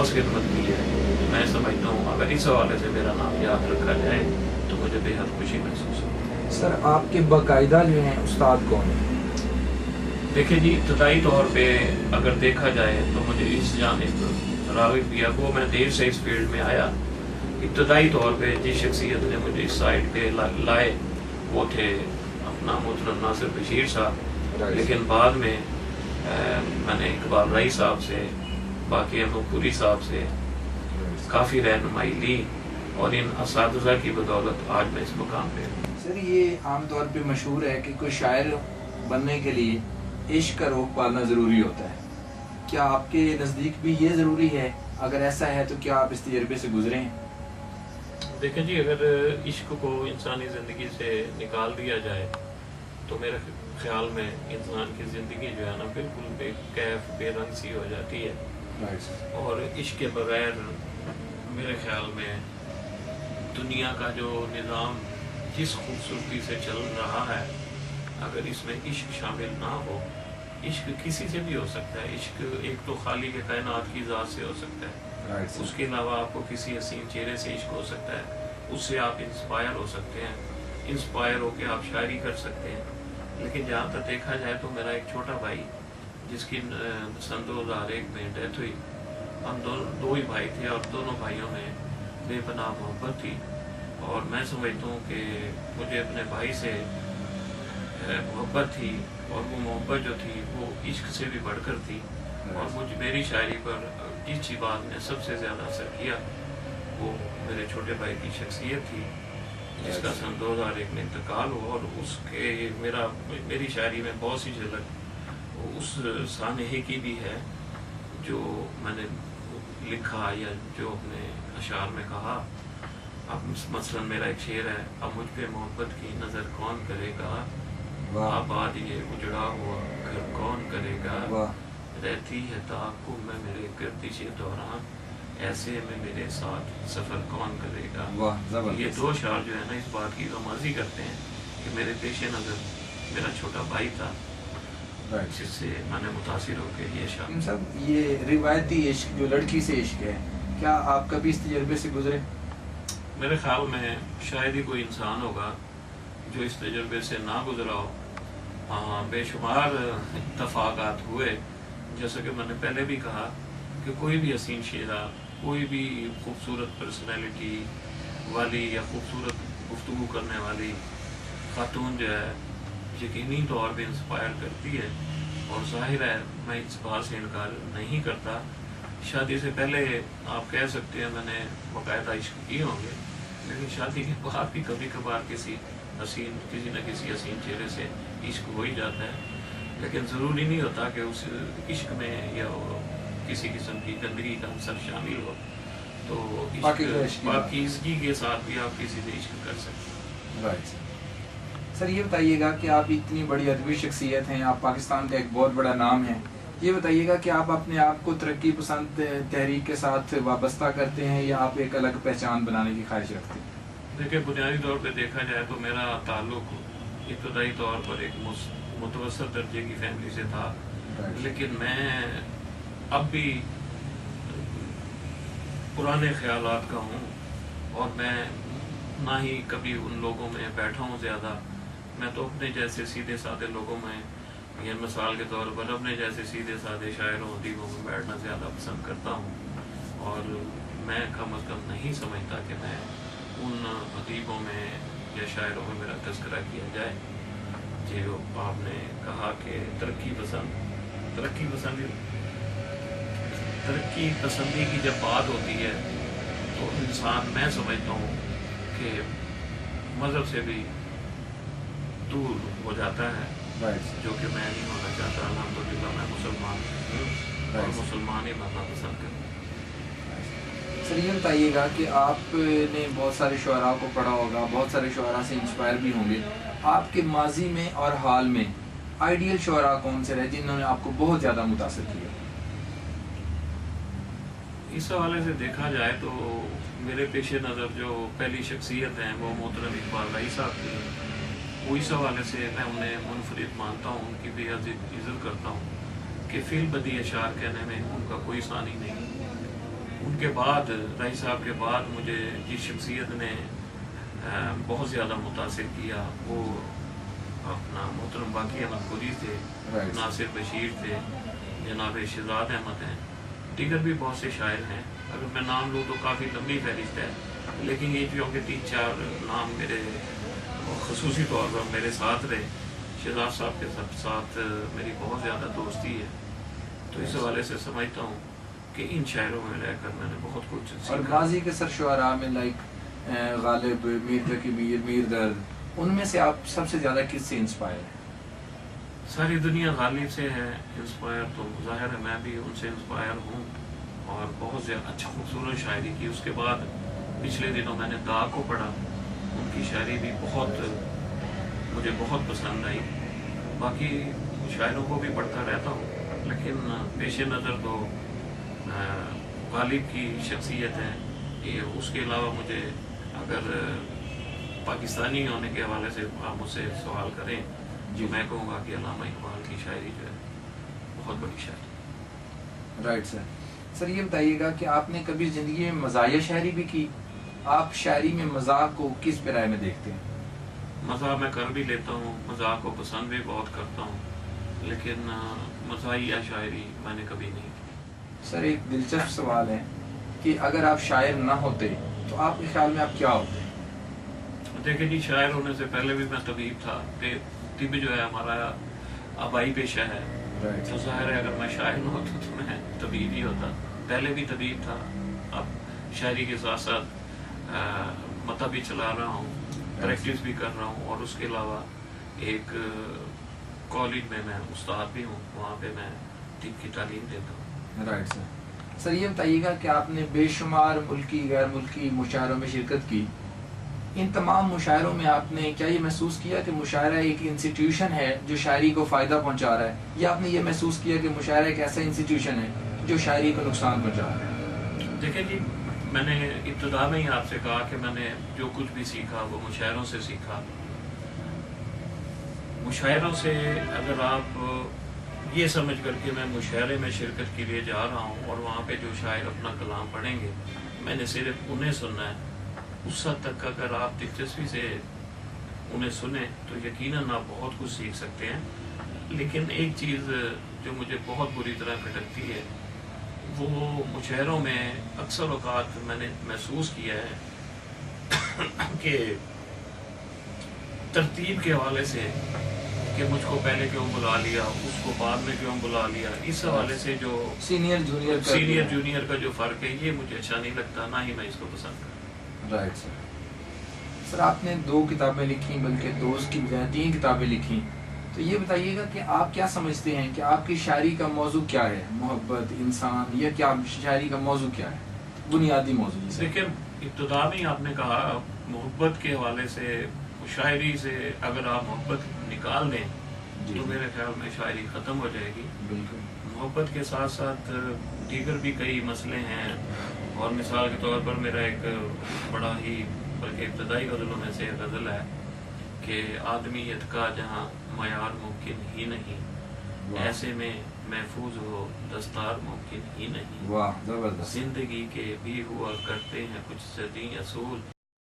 बहुत खिदमत की है। मैं समझता हूँ अगर इस हवाले से मेरा नाम याद रखा जाए तो मुझे बेहद खुशी महसूस होती है। सर आपके बाकायदा जो हैं उस्ताद कौन है? देखिए जी, इब्तदाई तौर पे अगर देखा जाए तो मुझे इस जानिब राग़िब किया, वो मैं देर से इस फील्ड में आया। इब्तदाई तौर पे जिस शख्सियत ने मुझे इस साइड पे लाए वो थे अपना मोहतरम नासिर बशीर साहब, लेकिन बाद में मैंने इकबाल राई साहब से, बाकी अनूपुरी साहब से काफ़ी रहनुमाई ली और इन असातिज़ा की बदौलत आज मैं इस मुकाम पे हूँ। सर ये आम तौर पे मशहूर है कि कोई शायर बनने के लिए इश्क का रोक पालना ज़रूरी होता है, क्या आपके नज़दीक भी ये ज़रूरी है? अगर ऐसा है तो क्या आप इस तजर्बे से गुजरे हैं? देखें जी, अगर इश्क को इंसानी ज़िंदगी से निकाल दिया जाए तो मेरे ख्याल में इंसान की ज़िंदगी जो है ना बिल्कुल बेकैफ बेरंग सी हो जाती है। और इश्क के बगैर मेरे ख्याल में दुनिया का जो निज़ाम जिस खूबसूरती से चल रहा है, अगर इसमें इश्क शामिल ना हो, इश्क किसी से भी हो सकता है। इश्क एक तो खाली के कायनात की ज़ात से हो सकता है, उसके अलावा आपको किसी हसीन चेहरे से इश्क हो सकता है, उससे आप इंस्पायर हो सकते हैं, इंस्पायर होकर आप शायरी कर सकते हैं। लेकिन जहाँ तक देखा जाए तो मेरा एक छोटा भाई जिसकी सन 2001 में डेथ हुई, हम दो ही भाई थे और दोनों भाइयों में बेपनाह मोहब्बत थी। और मैं समझता हूँ कि मुझे अपने भाई से मोहब्बत थी और वो मोहब्बत जो थी वो इश्क से भी बढ़कर थी। और मेरी शायरी पर जिस बात ने सबसे ज़्यादा असर किया वो मेरे छोटे भाई की शख्सियत थी जिसका सन 2001 में इंतकाल हुआ। और उसके मेरी शायरी में बहुत सी झलक उस सानहे की भी है जो मैंने लिखा या जो अपने अशार में कहा। अब मसलन मेरा एक शेर है, अब मुझ पे मोहब्बत की नज़र कौन करेगा, आबाद ये उजड़ा हुआ घर कौन करेगा, रहती है ताक़ुब में मेरे गर्दिश दौरान, ऐसे में मेरे साथ सफ़र कौन करेगा। ये दो शार जो है ना इस बात की गमाज़ी करते हैं कि मेरे पेश नज़र मेरा छोटा भाई था जिससे मैंने मुतासिर होकर ये शार। सब ये रिवायती इश्क जो लड़की से इश्क है, क्या आप कभी इस तजर्बे से गुजरे? मेरे ख्याल में शायद ही कोई इंसान होगा जो इस तजर्बे से ना गुजरा हो। हाँ, बेशुमार इत्तफ़ाक़ात हुए, जैसा कि मैंने पहले भी कहा कि कोई भी हसीन शेरा, कोई भी खूबसूरत पर्सनैलिटी वाली या खूबसूरत गुफ्तगू करने वाली खातून जो है यकीनी तौर पे इंस्पायर करती है। और ज़ाहिर है मैं इस बात से इनकार नहीं करता, शादी से पहले आप कह सकते हैं मैंने बाकायदा इश्क किए होंगे, लेकिन शादी के बाद भी कभी कभार किसी न किसी हसीन चेहरे से इश्क हो ही जाता है। लेकिन ज़रूरी नहीं होता कि उस इश्क में या किसी किस्म की गंदगी का अंसर शामिल हो, तो पाकीज़गी के साथ भी आप किसी से इश्क कर सकते हैं। सर ये बताइएगा कि आप इतनी बड़ी अदबी शख्सियत हैं, आप पाकिस्तान का एक बहुत बड़ा नाम है, ये बताइएगा कि आप अपने आप को तरक्की पसंद तहरीक के साथ वाबस्ता करते हैं या आप एक अलग पहचान बनाने की ख्वाहिश रखते हैं? देखिए, बुनियादी तौर पे देखा जाए तो मेरा ताल्लुक इब्तदाई तौर पर एक मुतवस्सित दर्जे की फैमिली से था, लेकिन मैं अब भी पुराने ख्यालात का हूँ और मैं ना ही कभी उन लोगों में बैठा हूँ ज़्यादा। मैं तो अपने जैसे सीधे साधे लोगों में, या मिसाल के तौर पर अपने जैसे सीधे साधे शायरों अदीबों में बैठना ज़्यादा पसंद करता हूँ। और मैं कम अज़ कम नहीं समझता कि मैं उन अदीबों में या शायरों में मेरा तज़किरा किया जाए। जो आपने कहा कि तरक्की पसंदी की जब बात होती है तो इंसान, मैं समझता हूँ कि मज़हब से भी दूर हो जाता है, जो कि मैं नहीं होना चाहता। अल्हम्दुलिल्लाह मैं मुसलमान हूँ और मुसलमान ही बनना पसंद करूँ। सर ये बताइएगा कि आपने बहुत सारे शुअरा को पढ़ा होगा, बहुत सारे शुअरा से इंस्पायर भी होंगे, आपके माजी में और हाल में आइडियल शुअरा कौन से रहे जिन्होंने आपको बहुत ज़्यादा मुतासिर किया? इस हवाले से देखा जाए तो मेरे पेश नज़र जो पहली शख्सियत हैं वो मोहतरम इकबाल राई साहब की। वो इस हवाले से मैं उन्हें मुनफरिद मानता हूँ, उनकी बेहद इज़्ज़त करता हूँ कि फ़िल बदी अशार कहने में उनका कोई सानी नहीं। उनके बाद राही साहब के बाद मुझे जिस शख्सियत ने बहुत ज़्यादा मुतासिर किया वो अपना मोहतरम बाकी अहमद पुरी थे, नासिर बशीर थे, जनाब शहजाद अहमद हैं, दीगर भी बहुत से शायर हैं। अगर मैं नाम लूँ तो काफ़ी लंबी फहरिस्त है, लेकिन ये जो कि 3-4 नाम मेरे ख़ुसूसी तौर पर मेरे साथ रहे। शहजाद साहब के साथ मेरी बहुत ज़्यादा दोस्ती है, तो इस हवाले से समझता हूँ कि इन शायरों में रहकर मैंने बहुत कुछ सीखा। और माजी के सरशुआरा में लाइक गालिब, मीर तकी मीर, मीर दर्द, उनमें से आप सबसे ज़्यादा किससे इंस्पायर हैं? सारी दुनिया गालिब से है इंस्पायर, तो ज़ाहिर है मैं भी उनसे इंस्पायर हूँ और बहुत ज़्यादा अच्छा खूबसूरत शायरी की। उसके बाद पिछले दिनों मैंने दाग को पढ़ा, उनकी शायरी भी मुझे बहुत पसंद आई। बाकी शायरों को भी पढ़ता रहता हूँ, लेकिन पेश नज़र तो गालिब की शख्सियत है ये। उसके अलावा मुझे अगर पाकिस्तानी होने के हवाले से आप मुझसे सवाल करें जो मैं कहूँगा कि अल्लामा इकबाल की शायरी जो है बहुत बड़ी शायरी। Right sir. सर ये बताइएगा कि आपने कभी ज़िंदगी में मज़ाहिया शायरी भी की? आप शायरी में मज़ाक को किस पैराए में देखते हैं? मज़ाक मैं कर भी लेता हूँ, मज़ाक को पसंद भी बहुत करता हूँ, लेकिन मज़ाहिया शायरी मैंने कभी नहीं की। सर एक दिलचस्प सवाल है कि अगर आप शायर ना होते तो आपके ख्याल में आप क्या होते? देखिए जी, शायर होने से पहले भी मैं तबीब था। तिब जो है हमारा आबाई पेशा है, तो ज़ाहिर है अगर मैं शायर न होता तो मैं तबीब ही होता। पहले भी तबीब था, अब शायरी के साथ साथ मता भी चला रहा हूँ, प्रैक्टिस भी कर रहा हूँ, और उसके अलावा एक कॉलेज में मैं उस्ताद भी हूँ, वहाँ पे मैं तिब की तालीम देता हूँ। Right sir. सर ये बताइएगा कि आपने बेशुमार मुल्की गैर मुल्की मुशायरों में शिरकत की, इन तमाम मुशायरों में आपने क्या ये महसूस किया कि मुशायरा एक इंस्टीट्यूशन है जो शायरी को फ़ायदा पहुंचा रहा है, या आपने ये महसूस किया कि मुशायरा एक ऐसा इंस्टीट्यूशन है जो शायरी को नुकसान पहुंचा रहा है? देखिए जी, मैंने इब्तिदा में ही आपसे कहा कि मैंने जो कुछ भी सीखा वो मुशायरों से सीखा। मुशायरों से अगर आप ये समझ कर के मैं मुशायरे में शिरकत के लिए जा रहा हूँ और वहाँ पे जो शायर अपना कलाम पढ़ेंगे मैंने सिर्फ उन्हें सुनना है, उस हद तक अगर आप दिलचस्पी से उन्हें सुने तो यकीनन आप बहुत कुछ सीख सकते हैं। लेकिन एक चीज़ जो मुझे बहुत बुरी तरह खटकती है वो मुशायरों में अक्सर औक़ात मैंने महसूस किया है कि तरतीब के हवाले से कि मुझको पहले क्यों बुला लिया, उसको बाद में क्यों बुला लिया, इस हवाले से जो सीनियर जूनियर का जो फ़र्क है ये मुझे अच्छा नहीं लगता, ना ही मैं इसको पसंद करता। Right sir. सर आपने 2 किताबें लिखी, बल्कि 2 की बजाय 3 किताबें लिखी, तो ये बताइएगा कि आप क्या समझते हैं कि आपकी शायरी का मौजू क्या है? मोहब्बत, इंसान, या क्या शायरी का मौजू क्या है, बुनियादी मौजू? देखिए, इब्तिदा में ही आपने कहा मोहब्बत के हवाले से, शायरी से अगर आप मोहब्बत निकाल दें तो मेरे ख्याल में शायरी ख़त्म हो जाएगी। बिल्कुल। मोहब्बत के साथ साथ दीगर भी कई मसले हैं, और मिसाल के तौर पर मेरा एक बड़ा ही बल्कि इब्तदाई गज़लों में से गज़ल है कि आदमियत का जहाँ मयार मुमकिन ही नहीं, ऐसे में महफूज हो दस्तार मुमकिन ही नहीं। वाह, ज़बरदस्त। जिंदगी के भी हुआ करते हैं कुछ सदी असूल।